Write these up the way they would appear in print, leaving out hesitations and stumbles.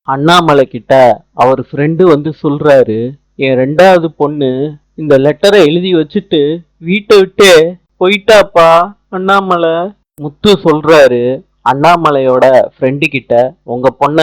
அண்ணாமலை கிட்ட அவர் ஃப்ரெண்டு வந்து சொல்றாரு, என் ரெண்டாவது பொண்ணு இந்த லெட்டரை எழுதி வச்சுட்டு வீட்டை விட்டே போயிட்டாப்பா அண்ணாமலை. முத்து சொல்றாரு அண்ணாமலையோட ஃப்ரெண்டு கிட்ட, உங்க பொண்ண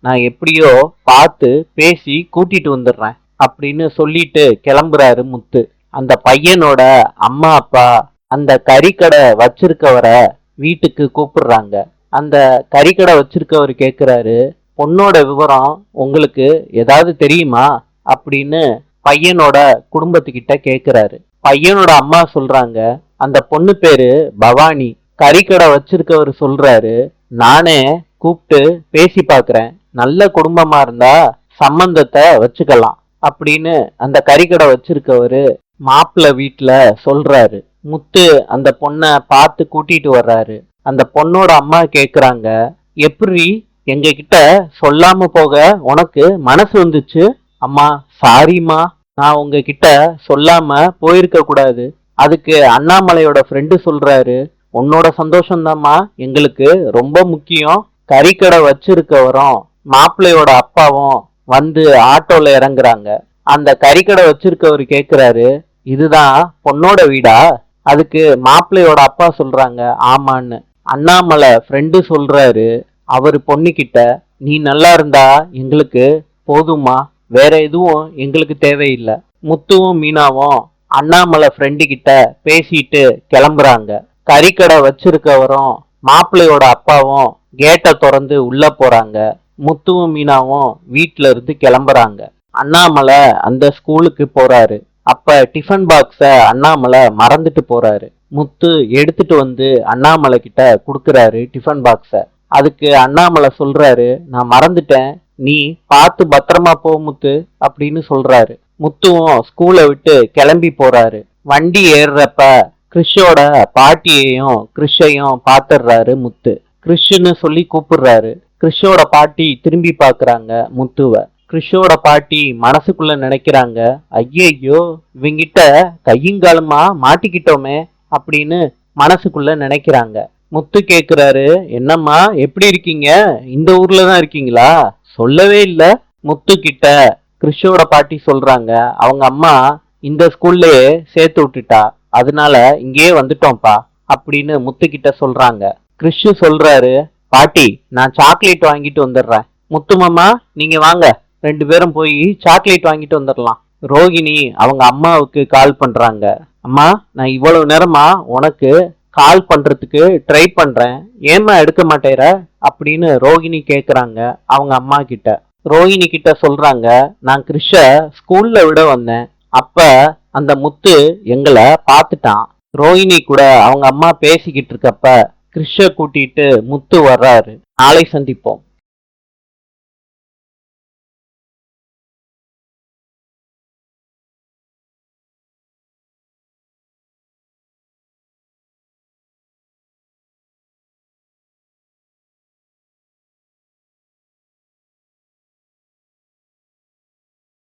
நான் எப்படியோ பார்த்து பேசி கூட்டிட்டு வந்துடுறேன் அப்படின்னு சொல்லிட்டு கிளம்புறாரு முத்து. அந்த பையனோட அம்மா அப்பா அந்த கறிக்கடை வச்சிருக்கவரை வீட்டுக்கு கூப்பிடுறாங்க. அந்த கறிக்கடை வச்சிருக்கவர் கேக்குறாரு, பொண்ணோட விவரம் உங்களுக்கு ஏதாவது தெரியுமா அப்படின்னு பையனோட குடும்பத்துக்கிட்ட கேக்குறாரு. பையனோட அம்மா சொல்றாங்க, அந்த பொண்ணு பேரு பவானி. கறிக்கடை வச்சிருக்கவர் சொல்றாரு, நானே கூப்பிட்டு பேசி பாக்குறேன், நல்ல குடும்பமா இருந்தா சம்பந்தத்தை வச்சுக்கலாம் அப்படின்னு அந்த கறிக்கடை வச்சிருக்கவரு மாப்பிள்ளை வீட்டுல சொல்றாரு. முத்து அந்த பொண்ணை பார்த்து கூட்டிட்டு வர்றாரு. அந்த பொண்ணோட அம்மா கேக்குறாங்க, எப்படி எங்க கிட்ட சொல்லாம போக உனக்கு மனசு வந்துச்சு? அம்மா சாரிம்மா, நான் உங்ககிட்ட சொல்லாம போயிருக்க கூடாது. அதுக்கு அண்ணாமலையோட ஃப்ரெண்டு சொல்றாரு, உன்னோட சந்தோஷம்தாம்மா எங்களுக்கு ரொம்ப முக்கியம். கறிக்கடை வச்சிருக்கவரும் மாப்பிள்ளையோட அப்பாவும் வந்து ஆட்டோல இறங்குறாங்க. அந்த கறிக்கடை வச்சிருக்கவர் கேக்குறாரு, இதுதான் பொண்ணோட வீடா? அதுக்கு மாப்பிள்ளையோட அப்பா சொல்றாங்க, ஆமான்னு. அண்ணாமலை ஃப்ரெண்டு சொல்றாரு அவரு பொண்ணுகிட்ட, நீ நல்லா இருந்தா எங்களுக்கு போதுமா, வேற எதுவும் எங்களுக்கு தேவையில்லை. முத்துவும் மீனாவும் அண்ணாமலை ஃப்ரெண்டு கிட்ட பேசிட்டு கிளம்புறாங்க. கறிக்கடை வச்சிருக்கவரும் மாப்பிள்ளையோட அப்பாவும் கேட்டை திறந்து உள்ள போறாங்க. முத்துவும் மீனாவும் வீட்டுல இருந்து கிளம்புறாங்க. அண்ணாமலை அந்த ஸ்கூலுக்கு போறாரு. அப்ப டிஃபன் பாக்ஸ அண்ணாமலை மறந்துட்டு போறாரு. முத்து எடுத்துட்டு வந்து அண்ணாமலை கிட்ட குடுக்கறாரு டிஃபன் பாக்ஸ. அதுக்கு அண்ணாமலை சொல்றாரு, நான் மறந்துட்டேன், நீ பார்த்து பத்திரமா போ முத்து அப்படின்னு சொல்றாரு. முத்துவும் ஸ்கூலை விட்டு கிளம்பி போறாரு. வண்டி ஏறுறப்ப கிறிஷோட பாட்டியையும் கிறிஷையும் பாத்துடுறாரு முத்து. கிறிஷ்னு சொல்லி கூப்பிடுறாரு. கிறிஷோட பாட்டி திரும்பி பாக்குறாங்க முத்துவ. கிறிஷோட பாட்டி மனசுக்குள்ள நினைக்கிறாங்க, ஐயையோ இவங்கிட்ட கையுங்காலமா மாட்டிக்கிட்டோமே அப்படின்னு மனசுக்குள்ள நினைக்கிறாங்க. முத்து கேக்குறாரு, என்னம்மா எப்படி இருக்கீங்க, இந்த ஊர்ல தான் இருக்கீங்களா, சொல்லவே இல்ல. முத்து கிட்ட கிறிஷோட பாட்டி சொல்றாங்க, அவங்க அம்மா இந்த ஸ்கூல்லயே சேர்த்து விட்டுட்டா, அதனால இங்கேயே வந்துட்டோம்ப்பா அப்படின்னு முத்து கிட்ட சொல்றாங்க. கிறிஷ் சொல்றாரு, பாட்டி நான் சாக்லேட் வாங்கிட்டு வந்துடுறேன். முத்து மாமா நீங்க வாங்க, ரெண்டு பேரும் போய் சாக்லேட் வாங்கிட்டு வந்துடலாம். ரோகிணி அவங்க அம்மாவுக்கு கால் பண்றாங்க. அம்மா நான் இவ்வளவு நேரமா உனக்கு கால் பண்றதுக்கு ட்ரை பண்றேன், ஏமா எடுக்க மாட்டேற அப்படின்னு ரோகிணி கேக்குறாங்க அவங்க அம்மா கிட்ட. ரோகிணி கிட்ட சொல்றாங்க, நான் கிறிஷ ஸ்கூல்ல விட வந்தேன், அப்ப அந்த முத்து எங்களை பார்த்துட்டான். ரோஹிணி கூட அவங்க அம்மா பேசிக்கிட்டு இருக்கப்ப கிறிஷ கூட்டிட்டு முத்து வர்றாரு. நாளை சந்திப்போம்.